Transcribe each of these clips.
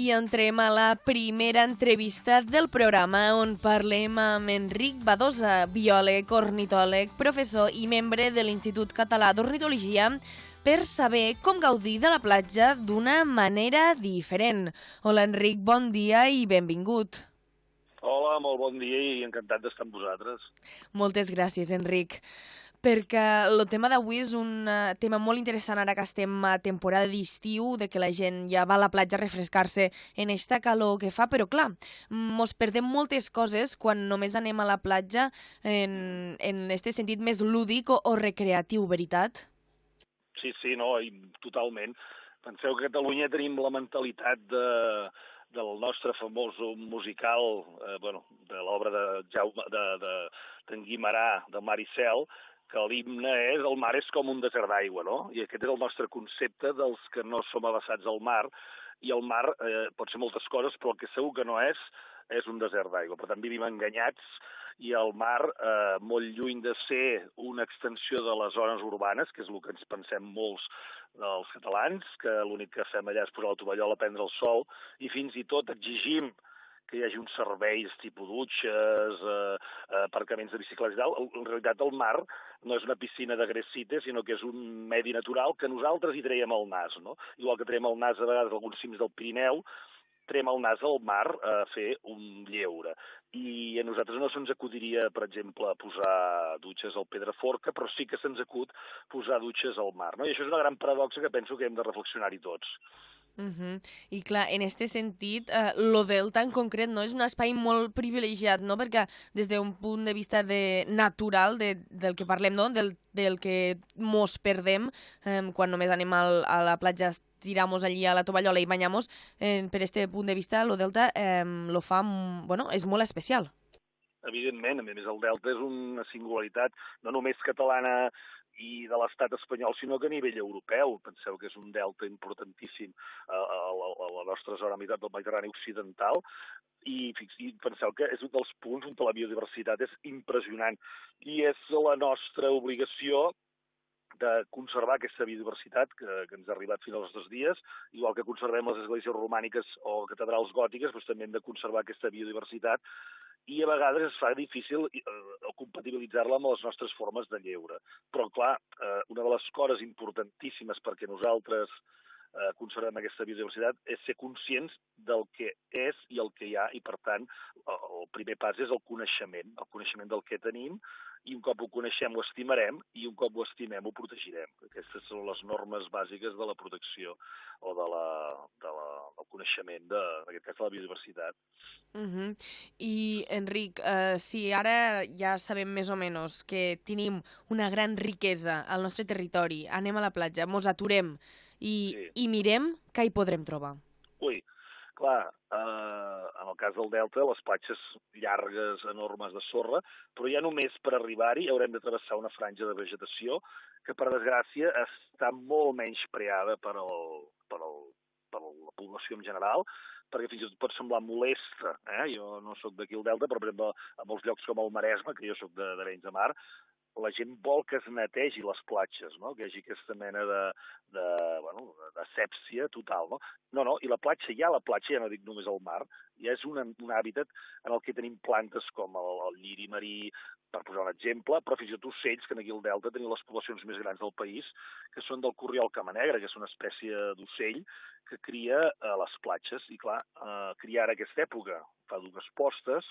I entrem a la primera entrevista del programa on parlem amb Enric Badosa, biòleg, ornitòleg, professor i membre de l'Institut Català d'Ornitologia, per saber com gaudir de la platja d'una manera diferent. Hola Enric, bon dia i benvingut. Hola, molt bon dia i encantat d'estar amb vosaltres. Moltes gràcies, Enric. Perquè el tema d'avui és un tema molt interessant ara que estem a temporada d'estiu, de que la gent ja va a la platja a refrescar-se en esta calor que fa, però clar, mos perdem moltes coses quan només anem a la platja en este sentit més lúdic o recreatiu, veritat? Sí, no, totalment. Penseu que a Catalunya tenim la mentalitat del nostre famós musical, de l'obra d'en Guimerà, de Mar i Cel, que l'himne és el mar és com un desert d'aigua, no? I aquest és el nostre concepte dels que no som avessats al mar, i el mar pot ser moltes coses, però el que segur que no és un desert d'aigua. Per tant, vivim enganyats, i el mar, molt lluny de ser una extensió de les zones urbanes, que és el que ens pensem molts dels catalans, que l'únic que fem allà és posar la tovallola a prendre el sol, i fins i tot exigim que hi hagi uns serveis tipus dutxes, aparcaments de bicicletes i tal. En realitat el mar no és una piscina de Gresite, sinó que és un medi natural que nosaltres hi traiem el nas, no? Igual que traiem el nas a vegades a alguns cims del Pirineu, traiem el nas al mar a fer un lleure. I a nosaltres no se'ns acudiria, per exemple, posar dutxes al Pedraforca, però sí que se'ns acut posar dutxes al mar, no? I això és una gran paradoxa que penso que hem de reflexionar-hi tots. I clar, en este sentit, lo Delta en concret no és un espai molt privilegiat, no? Perquè des d'un punt de vista natural del que parlem, no? Del que mos perdem quan només anem a la platja, tiramos allí a la tovallola i banyamos, per este punt de vista, lo Delta lo fa, és molt especial. Evidentment, a més el Delta és una singularitat no només catalana i de l'estat espanyol, sinó que a nivell europeu. Penseu que és un delta importantíssim a la nostra zona del Mediterrani occidental, i penseu que és un dels punts on la biodiversitat és impressionant, i és la nostra obligació de conservar aquesta biodiversitat que ens ha arribat fins als nostres dies. Igual que conservem les esglésies romàniques o catedrals gòtiques, doncs també hem de conservar aquesta biodiversitat, i a vegades es fa difícil compatibilitzar-la amb les nostres formes de lleure. Però, clar, una de les coses importantíssimes perquè nosaltres conservem aquesta biodiversitat és ser conscients del que és i el que hi ha, i per tant el primer pas és el coneixement del que tenim, i un cop ho coneixem ho estimarem, i un cop ho estimem ho protegirem. Aquestes són les normes bàsiques de la protecció o del coneixement, en aquest cas de la biodiversitat. I Enric, si ara ja sabem més o menys que tenim una gran riquesa al nostre territori, anem a la platja, mos aturem i mirem, què hi podrem trobar? Clar, en el cas del Delta, les platges llargues, enormes de sorra, però ja només per arribar-hi haurem de travessar una franja de vegetació que, per desgràcia, està molt menys preada per la població en general, perquè fins i tot pot semblar molesta. Jo no soc d'aquí al Delta, però, per exemple, a molts llocs com el Maresme, que jo soc d'Arenys de Mar, la gent vol que es netegi les platges, no? Que hi hagi aquesta mena d'asèpsia total, no? No, i la platja, ja no dic només el mar, ja és un hàbitat en el que tenim plantes com el lliri marí, per posar un exemple, però fins i tot ocells, que aquí al Delta tenim les poblacions més grans del país, que són del corriol camanegra, que és una espècie d'ocell que cria a les platges. I clar, criar ara aquesta època fa dues postes,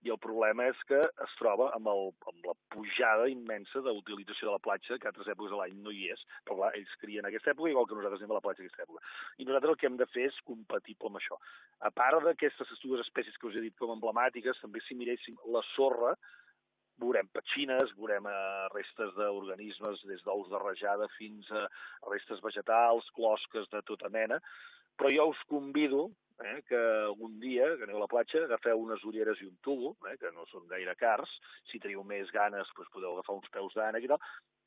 i el problema és que es troba amb la pujada immensa d'utilització de la platja, que a altres èpoques de l'any no hi és. Però clar, ells crien aquesta època igual que nosaltres anem a la platja aquesta època. I nosaltres el que hem de fer és compatible amb això. A part d'aquestes dues espècies que us he dit com emblemàtiques, també si miréssim la sorra, veurem petxines, veurem restes d'organismes, des d'ous de rajada fins a restes vegetals, closques de tota mena. Però jo us convido que algun dia, que aneu a la platja, agafeu unes ulleres i un tubo, que no són gaire cars. Si teniu més ganes, doncs podeu agafar uns peus d'ànec i tal,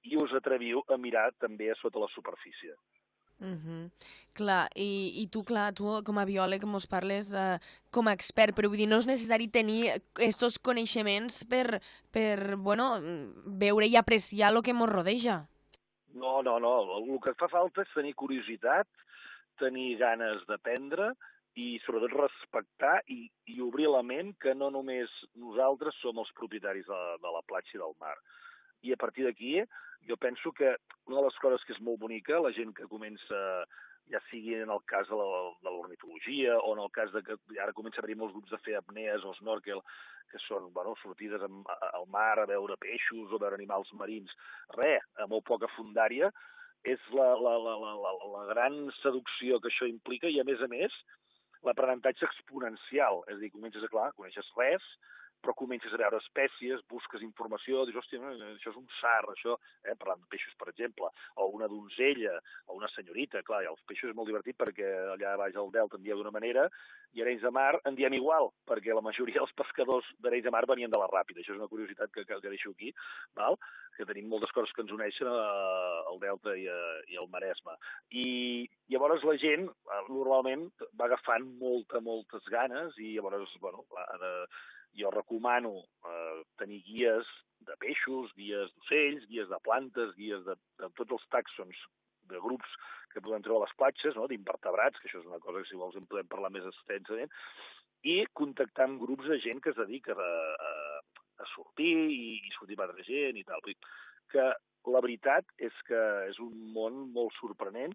i us atreviu a mirar també a sota la superfície. Clar, i tu com a biòleg mos parles com a expert, però vull dir, no és necessari tenir aquests coneixements per veure i apreciar el que mos rodeja. No, el que fa falta és tenir curiositat, tenir ganes d'aprendre i sobretot respectar i obrir la ment que no només nosaltres som els propietaris de la platja i del mar. I a partir d'aquí jo penso que una de les coses que és molt bonica, la gent que comença, ja sigui en el cas de l'ornitologia o en el cas de que ara comença a haver molts grups de fer apnees o snorkel, que són sortides al mar a veure peixos o veure animals marins, a molt poca fundària, és la gran seducció que això implica i, a més, l'aprenentatge exponencial. És a dir, comences a, clar, coneixes res, però comences a veure espècies, busques informació, dius, hòstia, això és un sar, això, parlant de peixos, per exemple, o una donzella, o una senyorita, clar, i els peixos és molt divertit perquè allà baix al delta en dieu d'una manera, i a Arenys de Mar en diem igual, perquè la majoria dels pescadors d'Arenys de Mar venien de la Ràpida. Això és una curiositat que deixo aquí, val? Que tenim moltes coses que ens uneixen al Delta i al Maresme. I llavors la gent normalment va agafant moltes ganes i llavors, jo recomano tenir guies de peixos, guies d'ocells, guies de plantes, guies de tots els tàxons de grups que podem trobar a les platges, no? D'invertebrats, que això és una cosa que si vols en podem parlar més extensament, i contactar amb grups de gent que es dedica a sortir i sortir amb altra gent i tal. Que la veritat és que és un món molt sorprenent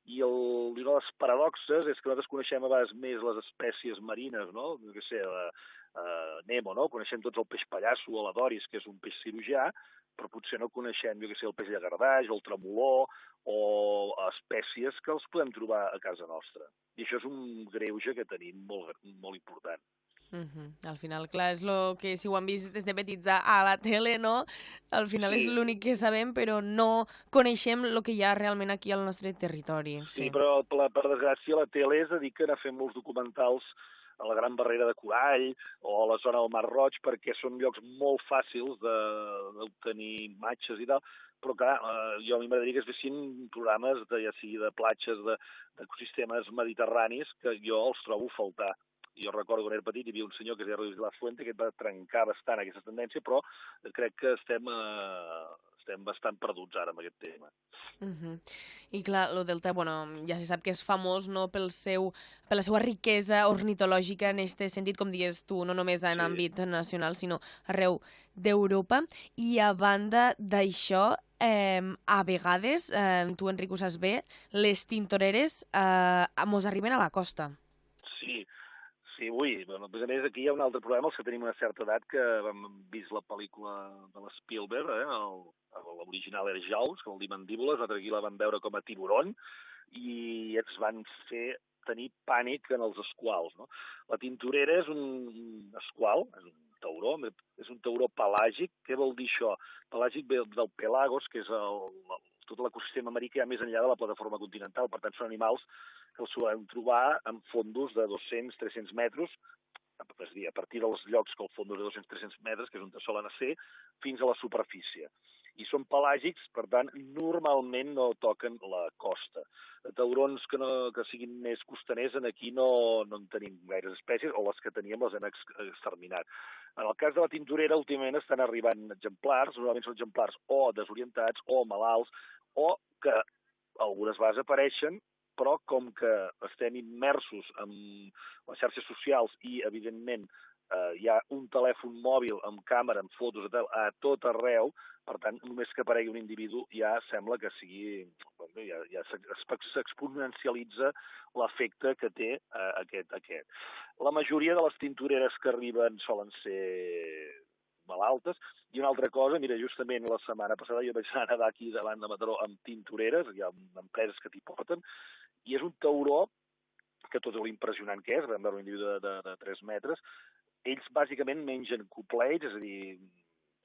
i una de les paradoxes és que nosaltres coneixem a vegades més les espècies marines, no? Que sé, Nemo, no? Coneixem tots el peix pallasso o la Doris, que és un peix cirurgià, però potser no coneixem, jo que sé, el peix llegardall o el tremolor o espècies que els podem trobar a casa nostra. I això és un greuge que tenim molt important. Al final, clar, és el que si ho han vist des de petits a la tele, no? Al final és l'únic que sabem, però no coneixem el que hi ha realment aquí al nostre territori. Sí, però per desgràcia la tele es dediquen a fer molts documentals a la Gran Barrera de Corall o a la zona del Mar Roig perquè són llocs molt fàcils d'obtenir imatges i tal, però clar, a mi m'agradaria que es fessin programes ja sigui de platges, d'ecosistemes mediterranis, que jo els trobo a faltar. Jo recordo quan era petit hi havia un senyor que es deia Rodríguez de la Fuente que va trencar bastant aquesta tendència, però crec que estem bastant perduts ara amb aquest tema. I clar, el Delta, ja se sap que és famós, no, per la seva riquesa ornitològica en aquest sentit, com dius tu, no només en àmbit nacional, sinó arreu d'Europa. I a banda d'això, a vegades, tu, Enric, ho saps bé, les tintoreres mos arriben a la costa. Sí, ui, a més aquí hi ha un altre problema, els que tenim una certa edat, que hem vist la pel·lícula de l'Spielberg, l'original era Jaws, que vol dir mandíbules, l'altre aquí la vam veure com a tiburon, i ens van fer tenir pànic en els esquals, no? La tintorera és un esqual, és un tauró pelàgic. Què vol dir això? Pelàgic ve del pelagos, que és tot l'ecosistema marí que hi ha més enllà de la plataforma continental. Per tant, són animals que els podem trobar en fondos de 200-300 metres, és a dir, a partir dels llocs que el fons és de 200-300 metres, que és on solen ser, fins a la superfície. I són pelàgics, per tant, normalment no toquen la costa. De taurons que siguin més costaners, aquí no en tenim gaires espècies, o les que teníem les hem exterminat. En el cas de la tintorera, últimament estan arribant exemplars, normalment són exemplars o desorientats o malalts, o que algunes vegades apareixen, però com que estem immersos en les xarxes socials i, evidentment, hi ha un telèfon mòbil amb càmera, amb fotos a tot arreu, per tant, només que aparegui un individu ja sembla que sigui... ja s'exponencialitza l'efecte que té aquest. La majoria de les tintoreres que arriben solen ser malaltes. I una altra cosa, mira, justament la setmana passada jo vaig anar a nedar aquí davant de Mataró amb tintoreres, hi ha empreses que t'hi porten, i és un tauró que tot l'impressionant que és, vam veure un individu de 3 metres, ells bàsicament mengen cuplets, és a dir,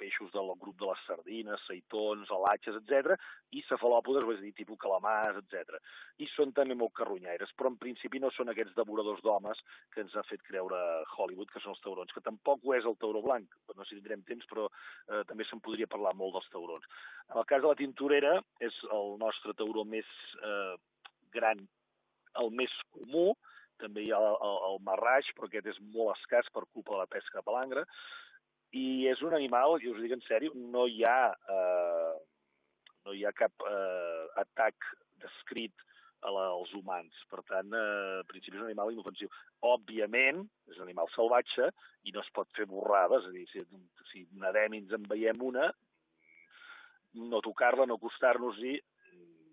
peixos del grup de les sardines, seitons, alatges, etc., i cefalòpodes, és a dir, tipus calamars, etc. I són també molt carronyaires, però en principi no són aquests devoradors d'homes que ens ha fet creure Hollywood, que són els taurons, que tampoc ho és el tauró blanc, no sé si tindrem temps, però també se'n podria parlar molt dels taurons. En el cas de la tintorera, és el nostre tauró més gran, el més comú, també hi ha el marraix, però aquest és molt escàs per culpa de la pesca de palangre, i és un animal, i us ho dic en sèrio, no hi ha cap atac descrit als humans. Per tant, en principi és un animal inofensiu. Òbviament, és un animal salvatge i no es pot fer borrades, és a dir, si nedem i ens en veiem una, no tocar-la, no acostar-nos-hi,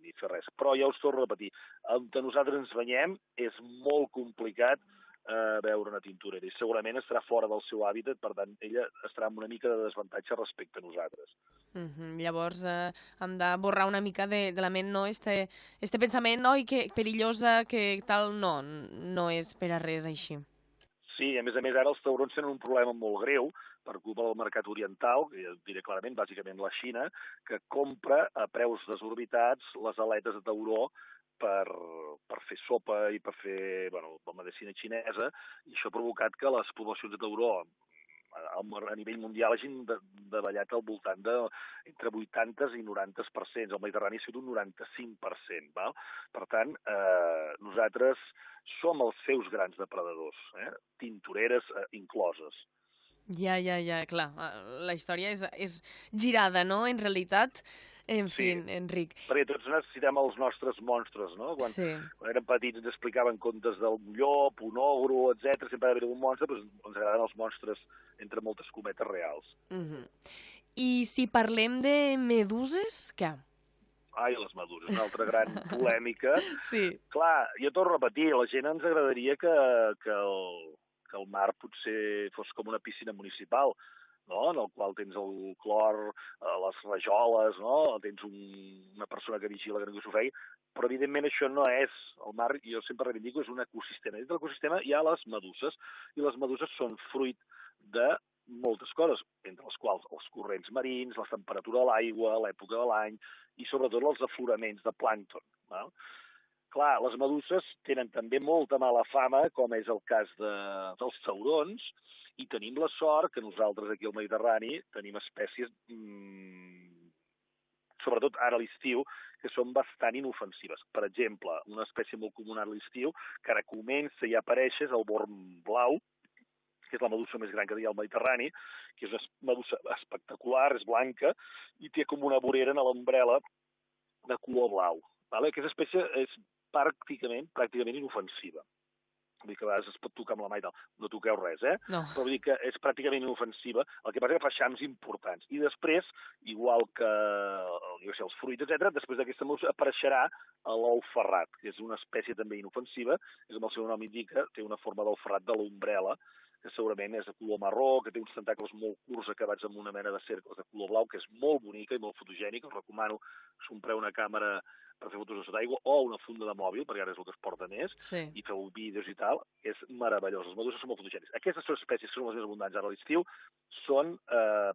ni fer res. Però ja us torno a repetir, on nosaltres ens banyem és molt complicat veure una tintorera i segurament estarà fora del seu hàbitat, per tant, ella estarà amb una mica de desavantatge respecte a nosaltres. Llavors hem de borrar una mica de la ment, no? Este pensament, oi, que perillosa, que tal, no és per a res així. Sí, a més ara els taurons tenen un problema molt greu per culpa del mercat oriental, que ja diré clarament, bàsicament la Xina, que compra a preus desorbitats les aletes de tauró per fer sopa i per fer la medicina xinesa, i això ha provocat que les poblacions de tauró a nivell mundial hagin davallat al voltant entre 80 i 90%. El Mediterrani ha sigut un 95%. Val? Per tant, nosaltres som els seus grans depredadors, tintoreres incloses. Ja, clar. La història és girada, no?, en realitat. En fi, Enric. Perquè tots necessitem els nostres monstres, no? Quan érem petits ens explicaven contes del llop, un ogro, etc. Sempre ha d'haver un monstre, però ens agraden els monstres entre moltes cometes reals. I si parlem de meduses, què? Ai, les meduses, una altra gran polèmica. Sí. Clar, jo torno a repetir, a la gent ens agradaria que el mar potser fos com una piscina municipal, no? En el qual tens el clor, les rajoles, no? Tens una persona que vigila que ningú s'ofegui, però evidentment això no és el mar, jo sempre reivindico, és un ecosistema. Dins de l'ecosistema hi ha les meduses, i les meduses són fruit de moltes coses, entre les quals els corrents marins, la temperatura de l'aigua, l'època de l'any, i sobretot els afloraments de plàncton. Val? Clar, les meduses tenen també molta mala fama, com és el cas dels taurons, i tenim la sort que nosaltres aquí al Mediterrani tenim espècies, sobretot ara a l'estiu, que són bastant inofensives. Per exemple, una espècie molt comuna a l'estiu, que ara comença i apareix, és el born blau, que és la medusa més gran que hi ha al Mediterrani, que és una medusa espectacular, és blanca, i té com una vorera en l'ombrel·la de color blau. Vale? Aquesta espècie és pràcticament inofensiva. Vull dir que a vegades es pot tocar amb la mà i tal. No toqueu res, No. Però vull dir que és pràcticament inofensiva. El que passa és que fa xams importants. I després, igual que els fruits, etc., després d'aquesta medusa apareixerà l'ou ferrat, que és una espècie també inofensiva, és com el seu nom indica, té una forma d'ou ferrat de l'ombrel·la, que segurament és de color marró, que té uns tentacles molt curts acabats amb una mena de cercles de color blau, que és molt bonica i molt fotogènica. Us recomano que compreu una càmera per fer fotos de sota aigua, o una funda de mòbil, perquè ara és el que es porta més, i feu vídeos i tal, és meravellós. Les meduses són molt fotogèniques. Aquestes espècies, que són les més abundants ara a l'estiu, són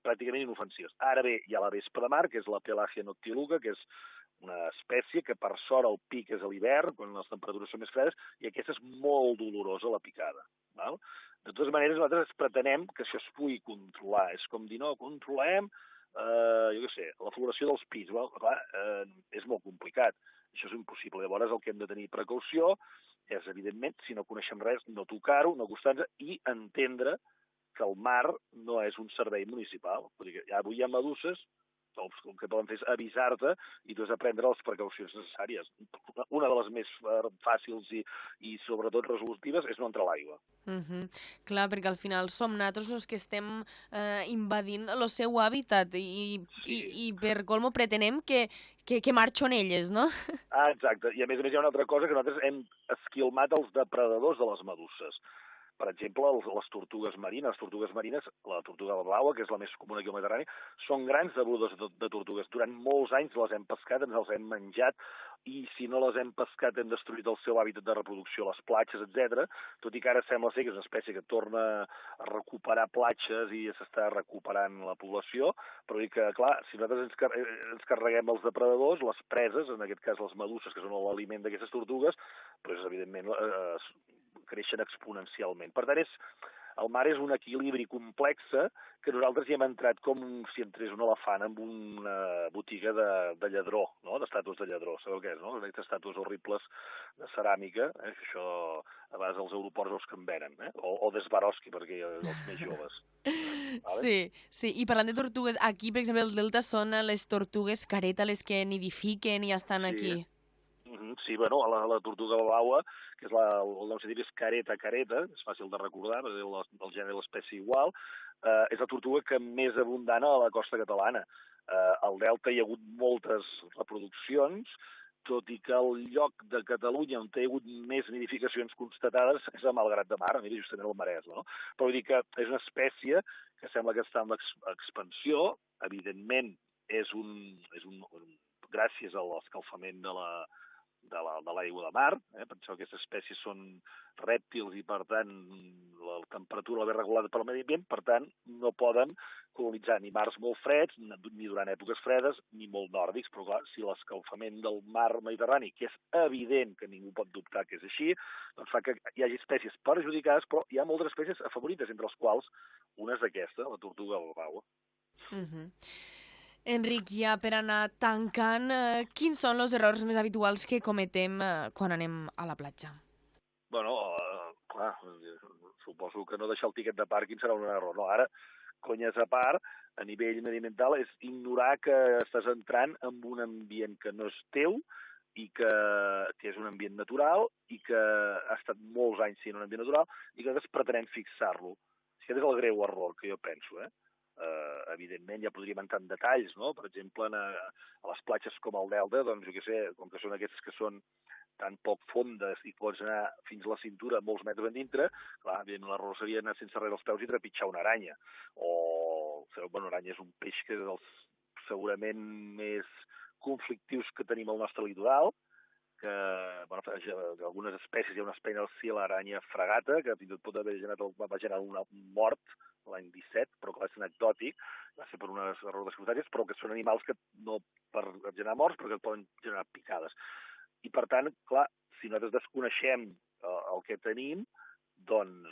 pràcticament inofensives. Ara bé, hi ha la vespa de mar, que és la Pelagia noctiluca, que és una espècie que per sort el pic és a l'hivern, quan les temperatures són més fredes, i aquesta és molt dolorosa la picada. Val? De totes maneres, nosaltres pretenem que això es pugui controlar. És com dir, no, controlem jo què sé, la floració dels pits. Well, clar, és molt complicat. Això és impossible. Llavors, el que hem de tenir precaució és, evidentment, si no coneixem res, no tocar-ho, no acostar-nos i entendre que el mar no és un servei municipal. Vull dir que ja avui hi ha meduses, el que poden fer és avisar-te i tu has de prendre les precaucions necessàries. Una de les més fàcils i sobretot resolutives és no entrar a l'aigua. Clar, perquè al final som nosaltres els que estem invadint el seu hàbitat i per colmo pretenem que marxen elles, no? Exacte, i a més hi ha una altra cosa, que nosaltres hem esquilmat els depredadors de les meduses. Per exemple, les tortugues marines. Les tortugues marines, la tortuga blaua, que és la més comuna aquí al Mediterrani, són grans devoradors de tortugues. Durant molts anys les hem pescat, ens els hem menjat, i si no les hem pescat hem destruït el seu hàbitat de reproducció, les platges, etc. Tot i que ara sembla ser que és una espècie que torna a recuperar platges i s'està recuperant la població, però dir que, clar, si nosaltres ens carreguem els depredadors, les preses, en aquest cas les meduses, que són l'aliment d'aquestes tortugues, doncs, evidentment, creixen exponencialment. Per tant, el mar és un equilibri complex que nosaltres hi hem entrat com si entrés un elefant en una botiga de lladró, no? D'estàtues de lladró, sabeu què és, no? Aquestes estàtues horribles de ceràmica, que això a vegades als aeroports els que en venen, o de Swarovski, perquè hi ha els més joves. Vale? Sí, i parlant de tortugues, aquí, per exemple, el Delta són les tortugues careta les que nidifiquen i estan aquí. Sí, bueno, la tortuga blaua, que és el nom científic és Careta careta, és fàcil de recordar, perquè el gènere i l'espècie igual, és la tortuga que més abundant a la costa catalana. Al Delta hi ha hagut moltes reproduccions, tot i que el lloc de Catalunya on hi ha hagut més nidificacions constatades és a Malgrat de Mar, a nivell justament al Maresme, no? Però vull dir que és una espècie que sembla que està en expansió, evidentment gràcies a l'escalfament de l'aigua de mar. Penseu que aquestes espècies són rèptils i, per tant, la temperatura la ve regulada pel medi ambient, per tant, no poden colonitzar ni mars molt freds, ni durant èpoques fredes, ni molt nòrdics, però clar, si l'escalfament del mar Mediterrani, que és evident que ningú pot dubtar que és així, doncs fa que hi hagi espècies perjudicades, però hi ha moltes espècies afavorites, entre les quals una és aquesta, la tortuga blaua. Enric, ja per anar tancant, quins són els errors més habituals que cometem quan anem a la platja? Bueno, clar, suposo que no deixar el tiquet de pàrquing serà un error. No, ara, conyes a part, a nivell mediambiental, és ignorar que estàs entrant en un ambient que no és teu i que és un ambient natural i que ha estat molts anys sent un ambient natural i que pretenem fixar-lo. Aquest és el greu error que jo penso, evidentment ja podríem entrar en detalls, no? Per exemple, a les platges com el Delta, doncs jo què sé, com que són aquestes que són tan poc fondes i pots anar fins a la cintura molts metres endintre, clar, l'error seria anar sense res als peus i trepitjar una aranya. Una aranya és un peix que és dels segurament més conflictius que tenim al nostre litoral, que algunes espècies, hi ha una espècie al ciel, l'aranya fregata, que fins i tot pot haver generat un mort l'any 17, però clar, és anecdòtic, va ser per unes errors de circumstàncies, però que són animals que no per generar morts, però que poden generar picades. I per tant, clar, si nosaltres desconeixem el que tenim, doncs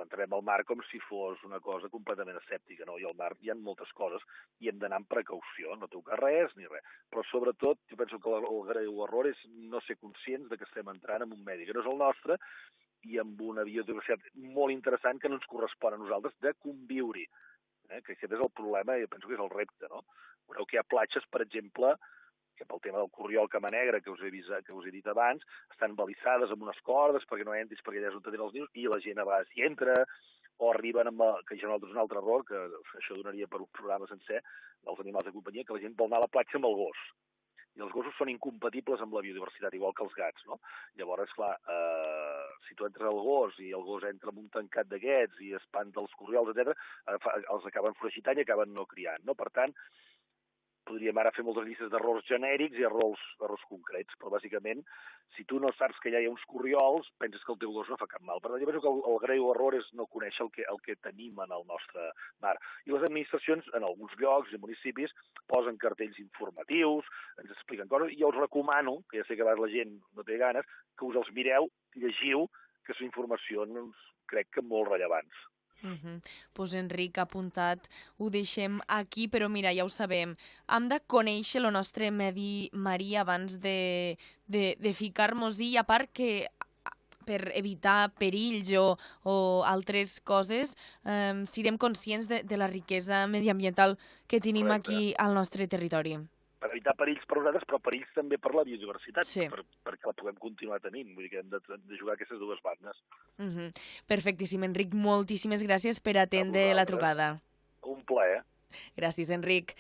entrem al mar com si fos una cosa completament escèptica, no? I al mar hi ha moltes coses i hem d'anar amb precaució, no tocar res ni res. Però sobretot, jo penso que el greu error és no ser conscients de que estem entrant en un medi que no és el nostre i amb una biodiversitat molt interessant que no ens correspon a nosaltres de conviure-hi. Que aquest és el problema i jo penso que és el repte, no? Veureu que hi ha platges, per exemple, que pel tema del corriol Camanegre, que us he dit abans, estan balissades amb unes cordes perquè no entris, perquè allà és on tenen els nius, i la gent a vegades hi entra, o arriben amb... que això és un altre error, que això donaria per un programa sencer dels animals de companyia, que la gent vol anar a la platja amb el gos. I els gossos són incompatibles amb la biodiversitat, igual que els gats, no? Llavors, clar, si tu entres al gos i el gos entra en un tancat d'aquests i espanta els corriols, etc., els acaben foragitant i acaben no criant, no? Per tant, podríem ara fer moltes llistes d'errors genèrics i errors concrets, però bàsicament, si tu no saps que ja hi ha uns corriols, penses que el teu gos no fa cap mal. Per tant, jo penso que el greu error és no conèixer el que tenim en el nostre mar. I les administracions, en alguns llocs i municipis, posen cartells informatius, ens expliquen coses, i jo us recomano, que ja sé que a vegades la gent no té ganes, que us els mireu, llegiu, que són informacions, crec que molt rellevants. Pues Enric, apuntat, ho deixem aquí, però mira, ja ho sabem. Hem de conèixer el nostre medi marí abans de ficar-nos-hi, a part que per evitar perills o altres coses, siguem conscients de la riquesa mediambiental que tenim aquí al nostre territori. Per evitar perills per nosaltres, però perills també per la biodiversitat, sí. perquè la puguem continuar tenint. Vull dir que hem de jugar aquestes dues bandes. Perfectíssim, Enric. Moltíssimes gràcies per atendre la trucada. Un plaer. Gràcies, Enric.